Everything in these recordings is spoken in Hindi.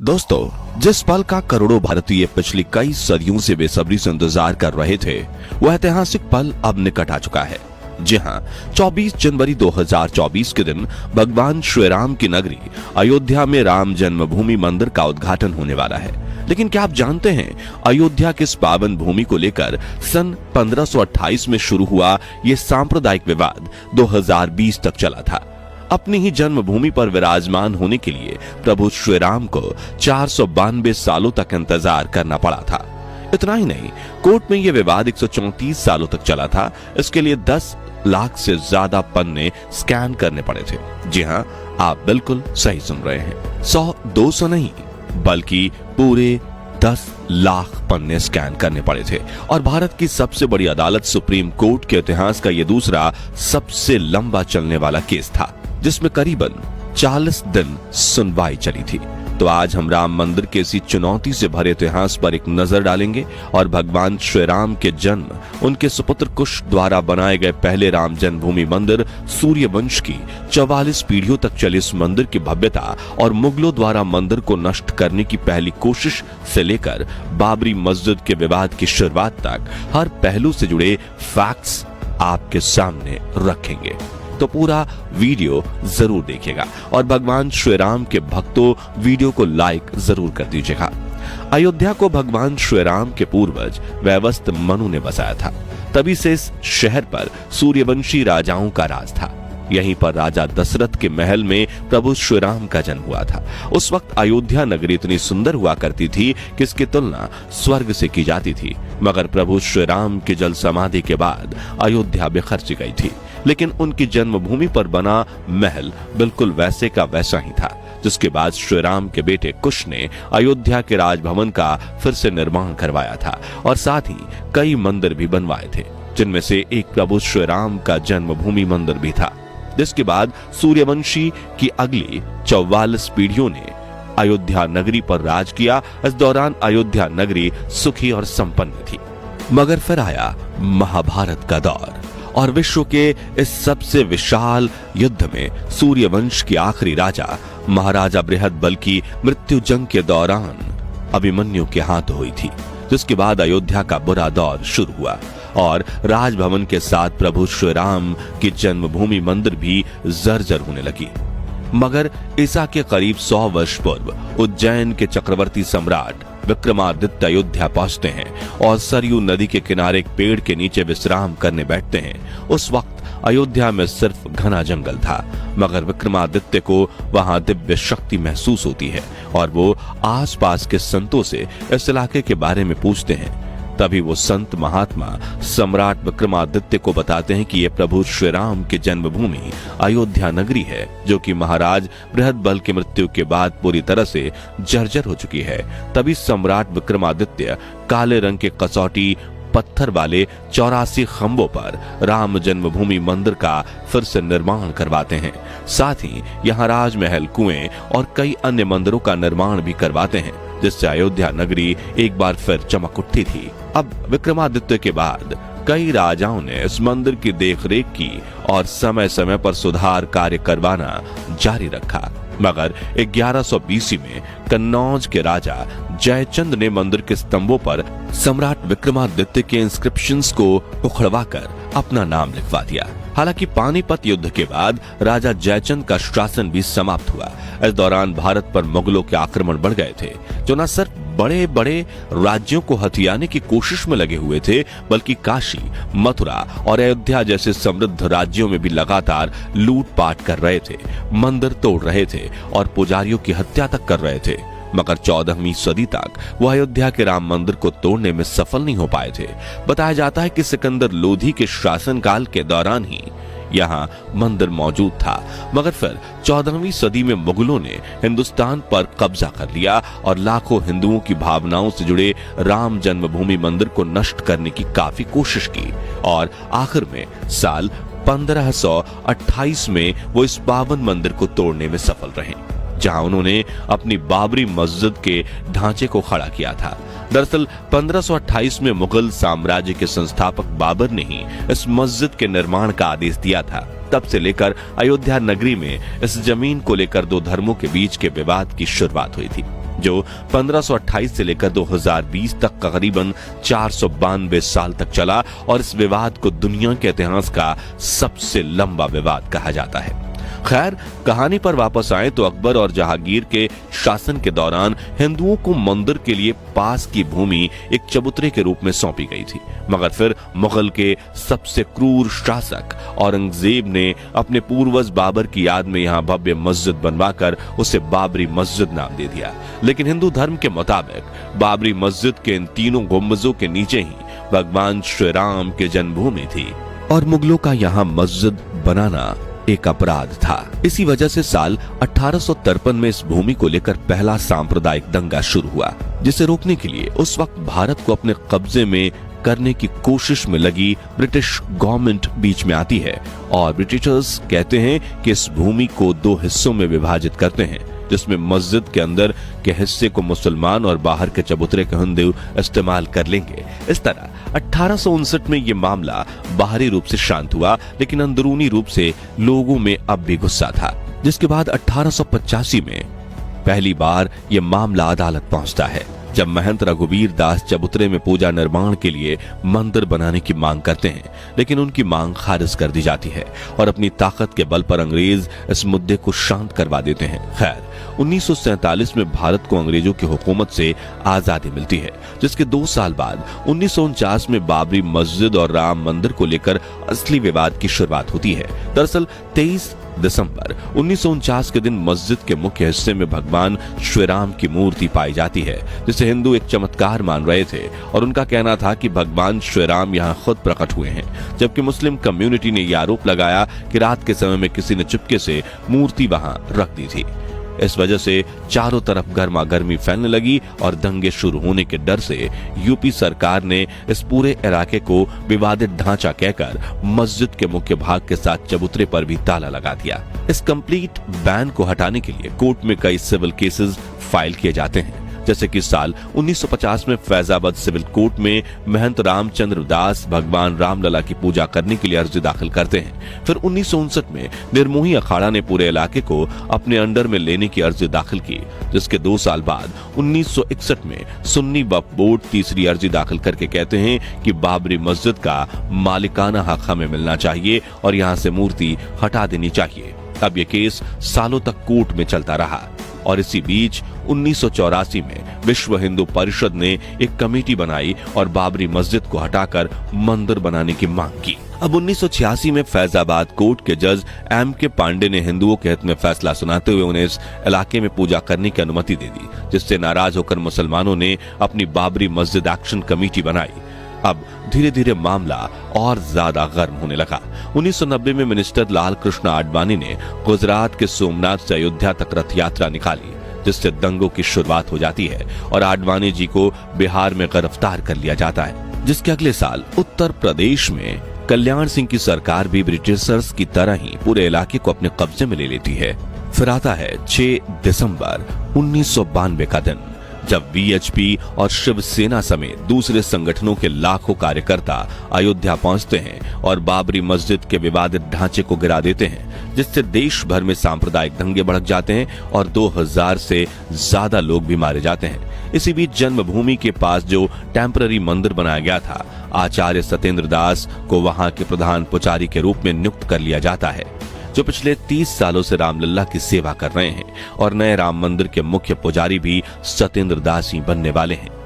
दोस्तों, जिस पल का करोड़ों भारतीय पिछली कई सदियों से बेसब्री से इंतजार कर रहे थे, वह ऐतिहासिक पल अब निकट आ चुका है। जी हाँ, 24 जनवरी 2024 के दिन भगवान श्री राम की नगरी अयोध्या में राम जन्मभूमि मंदिर का उद्घाटन होने वाला है। लेकिन क्या आप जानते हैं, अयोध्या के इस पावन भूमि को लेकर सन 1528 में शुरू हुआ ये सांप्रदायिक विवाद 2020 तक चला था। अपनी ही जन्मभूमि पर विराजमान होने के लिए प्रभु श्री राम को 492 सालों तक इंतजार करना पड़ा था। इतना ही नहीं, कोर्ट में यह विवाद 134 सालों तक चला था। इसके लिए 10 लाख से ज्यादा पन्ने स्कैन करने पड़े थे। जी हाँ, आप बिल्कुल सही सुन रहे हैं, 100-200 नहीं बल्कि पूरे 10 लाख पन्ने स्कैन करने पड़े थे। और भारत की सबसे बड़ी अदालत सुप्रीम कोर्ट के इतिहास का यह दूसरा सबसे लंबा चलने वाला केस था, जिसमें करीबन 40 दिन सुनवाई चली थी। तो आज हम राम मंदिर के इसी चुनौती से भरे इतिहास पर एक नजर डालेंगे और भगवान श्री राम के जन्म, उनके सुपुत्र कुश द्वारा बनाए गए पहले राम जन्मभूमि मंदिर, सूर्य वंश की 44 पीढ़ियों तक चले इस मंदिर की भव्यता और मुगलों द्वारा मंदिर को नष्ट करने की पहली कोशिश से लेकर बाबरी मस्जिद के विवाद की शुरुआत तक हर पहलू से जुड़े फैक्ट्स आपके सामने रखेंगे। तो पूरा वीडियो जरूर देखिएगा और भगवान श्री राम के भक्तों, वीडियो को लाइक जरूर कर दीजिएगा। अयोध्या को भगवान श्री राम के पूर्वज वैवस्वत मनु ने बसाया था। तभी से इस शहर पर सूर्यवंशी राजाओं का राज था। यहीं पर राजा दशरथ के महल में प्रभु श्री राम का जन्म हुआ था। उस वक्त अयोध्या नगरी इतनी सुंदर हुआ करती थी कि इसकी तुलना स्वर्ग से की जाती थी। मगर प्रभु श्री राम की जल समाधि के बाद अयोध्या बिखर सी गई थी। लेकिन उनकी जन्मभूमि पर बना महल बिल्कुल वैसे का वैसा ही था, जिसके बाद श्री राम के बेटे कुश ने अयोध्या के राजभवन का फिर से निर्माण करवाया था और साथ ही कई मंदिर भी बनवाए थे, जिनमें से एक प्रभु श्री राम का जन्मभूमि मंदिर भी था। जिसके बाद सूर्यवंशी की अगली 44 पीढ़ियों ने अयोध्या नगरी पर राज किया। इस दौरान अयोध्या नगरी सुखी और संपन्न थी। मगर फिर आया महाभारत का दौर और विश्व के इस सबसे विशाल युद्ध में सूर्यवंश के आखिरी राजा महाराजा बृहदबल की मृत्यु जंग के दौरान अभिमन्यु के हाथ हुई थी। जिसके बाद अयोध्या का बुरा दौर शुरू हुआ और राजभवन के साथ प्रभु श्री राम की जन्मभूमि मंदिर भी जर्जर होने लगी। मगर ईसा के करीब 100 वर्ष पूर्व उज्जैन के चक्रवर्ती सम्राट विक्रमादित्य अयोध्या पहुंचते हैं और सरयू नदी के किनारे एक पेड़ के नीचे विश्राम करने बैठते हैं। उस वक्त अयोध्या में सिर्फ घना जंगल था, मगर विक्रमादित्य को वहां दिव्य शक्ति महसूस होती है और वो आसपास के संतों से इस इलाके के बारे में पूछते हैं। तभी वो संत महात्मा सम्राट विक्रमादित्य को बताते हैं कि ये प्रभु श्री राम की जन्मभूमि अयोध्या नगरी है, जो कि महाराज बृहदबल की मृत्यु के बाद पूरी तरह से जर्जर हो चुकी है। तभी सम्राट विक्रमादित्य काले रंग के कसौटी पत्थर वाले 84 खंभों पर राम जन्मभूमि मंदिर का फिर से निर्माण करवाते हैं। साथ ही यहाँ राजमहल, कुएं और कई अन्य मंदिरों का निर्माण भी करवाते हैं, जिससे अयोध्या नगरी एक बार फिर चमक उठी थी। अब विक्रमादित्य के बाद कई राजाओं ने इस मंदिर की देखरेख की और समय समय पर सुधार कार्य करवाना जारी रखा। मगर 1120 में कन्नौज के राजा जयचंद ने मंदिर के स्तंभों पर सम्राट विक्रमादित्य के इंस्क्रिप्शंस को उखड़वाकर अपना नाम लिखवा दिया। हालांकि पानीपत युद्ध के बाद राजा जयचंद का शासन भी समाप्त हुआ। इस दौरान भारत पर मुगलों के आक्रमण बढ़ गए थे, जो न सिर्फ बड़े बड़े राज्यों को हथियाने की कोशिश में लगे हुए थे, बल्कि काशी, मथुरा और अयोध्या जैसे समृद्ध राज्यों में भी लगातार लूटपाट कर रहे थे, मंदिर तोड़ रहे थे और पुजारियों की हत्या तक कर रहे थे। मगर 14वीं सदी तक वो अयोध्या के राम मंदिर को तोड़ने में सफल नहीं हो पाए थे। बताया जाता है कि सिकंदर लोधी के शासनकाल के दौरान ही यहाँ मंदिर मौजूद था, मगर फिर 14वीं सदी में मुगलों ने हिंदुस्तान पर कब्जा कर लिया और लाखों हिंदुओं की भावनाओं से जुड़े राम जन्मभूमि मंदिर को नष्ट करने की काफी कोशिश की और आखिर में साल 1528 में वो इस पावन मंदिर को तोड़ने में सफल रहे, जहां उन्होंने अपनी बाबरी मस्जिद के ढांचे को खड़ा किया था। दरअसल 1528 में मुगल साम्राज्य के संस्थापक बाबर ने ही इस मस्जिद के निर्माण का आदेश दिया था। तब से लेकर अयोध्या नगरी में इस जमीन को लेकर दो धर्मों के बीच के विवाद की शुरुआत हुई थी। जो 1528 से लेकर 2020 तक करीबन 492 साल तक चला और इस विवाद को दुनिया के इतिहास का सबसे लंबा विवाद कहा जाता है। खैर, कहानी पर वापस आए तो अकबर और जहांगीर के शासन के दौरान हिंदुओं को मंदिर के लिए पास की भूमि एक चबूतरे के रूप में सौंपी गई थी, मगर फिर मुगल के सबसे क्रूर शासक औरंगजेब ने अपने पूर्वज बाबर की याद में यहाँ भव्य मस्जिद बनवाकर उसे बाबरी मस्जिद नाम दे दिया। लेकिन हिंदू धर्म के मुताबिक बाबरी मस्जिद के इन तीनों गुंबजों के नीचे ही भगवान श्री राम की जन्मभूमि थी और मुगलों का यहाँ मस्जिद बनाना एक अपराध था। इसी वजह से साल 1853 में इस भूमि को लेकर पहला सांप्रदायिक दंगा शुरू हुआ, जिसे रोकने के लिए उस वक्त भारत को अपने कब्जे में करने की कोशिश में लगी ब्रिटिश गवर्नमेंट बीच में आती है और ब्रिटिशर्स कहते हैं कि इस भूमि को दो हिस्सों में विभाजित करते हैं, जिसमें मस्जिद के अंदर के हिस्से को मुसलमान और बाहर के चबूतरे के हिंदू इस्तेमाल कर लेंगे। इस तरह 1859 में ये मामला बाहरी रूप से शांत हुआ, लेकिन अंदरूनी रूप से लोगों में अब भी गुस्सा था, जिसके बाद 1885 में पहली बार ये मामला अदालत पहुंचता है, जब महंत रघुवीर दास चबूतरे में पूजा निर्माण के लिए मंदिर बनाने की मांग करते हैं, लेकिन उनकी मांग खारिज कर दी जाती है और अपनी ताकत के बल पर अंग्रेज इस मुद्दे को शांत करवा देते हैं। खैर, 1947 में भारत को अंग्रेजों की हुकूमत से आजादी मिलती है, जिसके 2 साल बाद 1949 में बाबरी मस्जिद और राम मंदिर को लेकर असली विवाद की शुरुआत होती है। दरअसल 23 दिसंबर 1949 के दिन मस्जिद के मुख्य हिस्से में भगवान श्री राम की मूर्ति पाई जाती है, जिसे हिंदू एक चमत्कार मान रहे थे और उनका कहना था कि भगवान श्री राम यहाँ खुद प्रकट हुए हैं, जबकि मुस्लिम कम्युनिटी ने यह आरोप लगाया कि रात के समय में किसी ने चुपके से मूर्ति वहां रख दी थी। इस वजह से चारों तरफ गर्मा गर्मी फैलने लगी और दंगे शुरू होने के डर से यूपी सरकार ने इस पूरे इलाके को विवादित ढांचा कहकर मस्जिद के मुख्य भाग के साथ चबूतरे पर भी ताला लगा दिया। इस कंप्लीट बैन को हटाने के लिए कोर्ट में कई सिविल केसेस फाइल किए जाते हैं, जैसे कि साल 1950 में फैजाबाद सिविल कोर्ट में महंत रामचंद्र दास भगवान रामलला की पूजा करने के लिए अर्जी दाखिल करते हैं। फिर 1959 में निर्मोही अखाड़ा ने पूरे इलाके को अपने अंडर में लेने की अर्जी दाखिल की, जिसके 2 साल बाद 1961 में सुन्नी वक्फ बोर्ड तीसरी अर्जी दाखिल करके कहते हैं कि बाबरी मस्जिद का मालिकाना हक हमें मिलना चाहिए और यहाँ से मूर्ति हटा देनी चाहिए। अब यह केस सालों तक कोर्ट में चलता रहा और इसी बीच 1984 में विश्व हिंदू परिषद ने एक कमेटी बनाई और बाबरी मस्जिद को हटाकर मंदिर बनाने की मांग की। अब 1986 में फैजाबाद कोर्ट के जज M.K. पांडे ने हिंदुओं के हित में फैसला सुनाते हुए उन्हें इस इलाके में पूजा करने की अनुमति दे दी, जिससे नाराज होकर मुसलमानों ने अपनी बाबरी मस्जिद एक्शन कमेटी बनाई। अब धीरे धीरे मामला और ज्यादा गर्म होने लगा। 1990 में मिनिस्टर लाल कृष्ण आडवाणी ने गुजरात के सोमनाथ से अयोध्या तक रथ यात्रा निकाली, जिससे दंगों की शुरुआत हो जाती है और आडवाणी जी को बिहार में गिरफ्तार कर लिया जाता है, जिसके अगले साल उत्तर प्रदेश में कल्याण सिंह की सरकार भी ब्रिटिशर्स की तरह ही पूरे इलाके को अपने कब्जे में ले लेती है। फिर आता है 6 दिसंबर 1992 का दिन, जब वीएचपी और शिवसेना समेत दूसरे संगठनों के लाखों कार्यकर्ता अयोध्या पहुंचते हैं और बाबरी मस्जिद के विवादित ढांचे को गिरा देते हैं, जिससे देश भर में सांप्रदायिक दंगे भड़क जाते हैं और 2000 से ज्यादा लोग भी मारे जाते हैं। इसी बीच जन्मभूमि के पास जो टेम्पररी मंदिर बनाया गया था, आचार्य सत्येंद्र दास को वहां के प्रधान पुजारी के रूप में नियुक्त कर लिया जाता है, जो पिछले 30 सालों से रामलला की सेवा कर रहे हैं और नए राम मंदिर के मुख्य पुजारी भी सत्येंद्र दास ही बनने वाले हैं।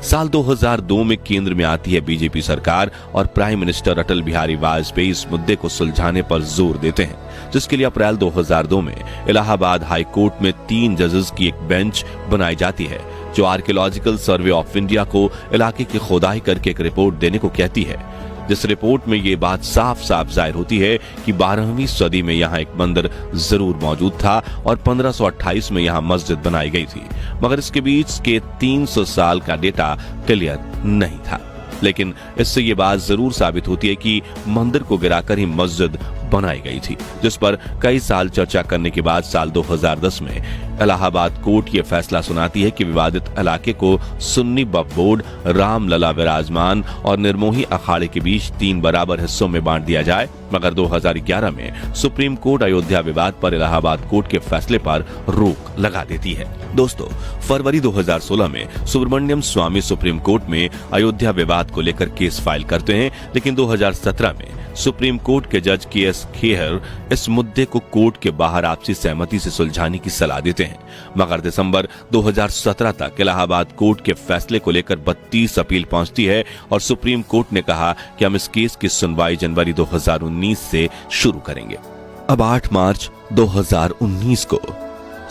साल 2002 में केंद्र में आती है बीजेपी सरकार और प्राइम मिनिस्टर अटल बिहारी वाजपेयी इस मुद्दे को सुलझाने पर जोर देते हैं, जिसके लिए अप्रैल 2002 में इलाहाबाद हाई कोर्ट में 3 जजेस की एक बेंच बनाई जाती है, जो आर्कियोलॉजिकल सर्वे ऑफ इंडिया को इलाके की खोदाई करके एक रिपोर्ट देने को कहती है, जिस रिपोर्ट में ये बात साफ साफ जाहिर होती है कि 12वीं सदी में यहाँ एक मंदिर जरूर मौजूद था और 1528 में यहाँ मस्जिद बनाई गई थी, मगर इसके बीच के 300 साल का डेटा क्लियर नहीं था। लेकिन इससे ये बात जरूर साबित होती है कि मंदिर को गिराकर ही मस्जिद बनाई गई थी, जिस पर कई साल चर्चा करने के बाद साल 2010 में इलाहाबाद कोर्ट ये फैसला सुनाती है कि विवादित इलाके को सुन्नी वक्फ बोर्ड, रामलला विराजमान और निर्मोही अखाड़े के बीच 3 बराबर हिस्सों में बांट दिया जाए। मगर 2011 में सुप्रीम कोर्ट अयोध्या विवाद पर इलाहाबाद कोर्ट के फैसले पर रोक लगा देती है। दोस्तों, फरवरी 2016 में सुब्रमण्यम स्वामी सुप्रीम कोर्ट में अयोध्या विवाद को लेकर केस फाइल करते हैं, लेकिन 2017 में सुप्रीम कोर्ट के जज के.एस. खेहर इस मुद्दे को कोर्ट के बाहर आपसी सहमति से सुलझाने की सलाह देते हैं। मगर दिसंबर 2017 तक इलाहाबाद कोर्ट के फैसले को लेकर 32 अपील पहुंचती है और सुप्रीम कोर्ट ने कहा कि हम इस केस की सुनवाई जनवरी 2019 से शुरू करेंगे। अब 8 मार्च 2019 को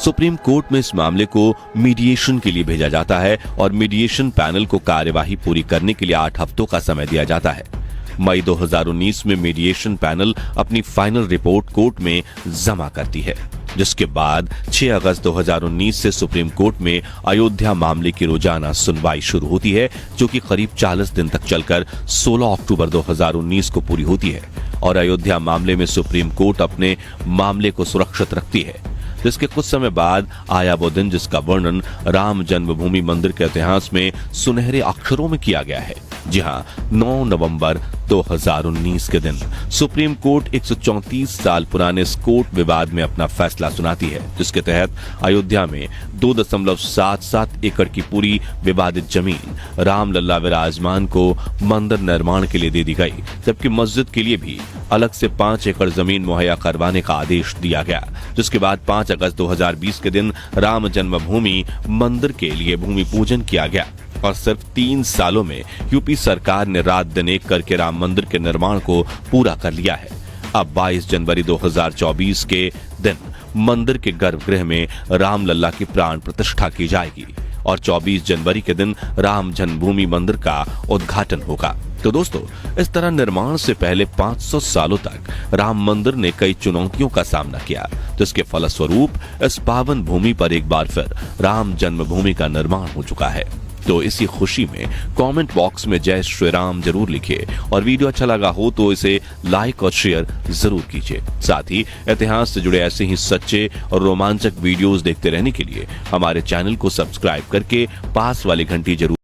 सुप्रीम कोर्ट में इस मामले को मीडिएशन के लिए भेजा जाता है और मीडिएशन पैनल को कार्यवाही पूरी करने के लिए 8 हफ्तों का समय दिया जाता है। मई 2019 में मीडिएशन पैनल अपनी फाइनल रिपोर्ट कोर्ट में जमा करती है, जिसके बाद 6 अगस्त 2019 से सुप्रीम कोर्ट में अयोध्या मामले की रोजाना सुनवाई शुरू होती है, जो कि करीब 40 दिन तक चलकर 16 अक्टूबर 2019 को पूरी होती है। और अयोध्या मामले में सुप्रीम कोर्ट अपने मामले को सुरक्षित रखती है, जिसके कुछ समय बाद आया वो दिन जिसका वर्णन राम जन्मभूमि मंदिर के इतिहास में सुनहरे अक्षरों में किया गया है। जी हाँ, 9 नवंबर 2019 के दिन सुप्रीम कोर्ट 134 साल पुराने इस कोर्ट विवाद में अपना फैसला सुनाती है, जिसके तहत अयोध्या में 2.77 एकड़ की पूरी विवादित जमीन रामलला विराजमान को मंदिर निर्माण के लिए दे दी गई, जबकि मस्जिद के लिए भी अलग से 5 एकड़ जमीन मुहैया करवाने का आदेश दिया गया। जिसके बाद 5 अगस्त 2020 के दिन राम जन्मभूमि मंदिर के लिए भूमि पूजन किया गया और सिर्फ 3 सालों में यूपी सरकार ने रात दिन एक करके राम मंदिर के निर्माण को पूरा कर लिया है। अब 22 जनवरी 2024 के दिन मंदिर के गर्भगृह में रामलला की प्राण प्रतिष्ठा की जाएगी और 24 जनवरी के दिन राम जन्मभूमि मंदिर का उद्घाटन होगा। तो दोस्तों, इस तरह निर्माण से पहले 500 सालों तक राम मंदिर ने कई चुनौतियों का सामना किया, जिसके फलस्वरूप इस पावन भूमि पर एक बार फिर राम जन्मभूमि का निर्माण हो चुका है। तो इसी खुशी में कमेंट बॉक्स में जय श्री राम जरूर लिखिए और वीडियो अच्छा लगा हो तो इसे लाइक और शेयर जरूर कीजिए। साथ ही इतिहास से जुड़े ऐसे ही सच्चे और रोमांचक वीडियोस देखते रहने के लिए हमारे चैनल को सब्सक्राइब करके पास वाली घंटी जरूर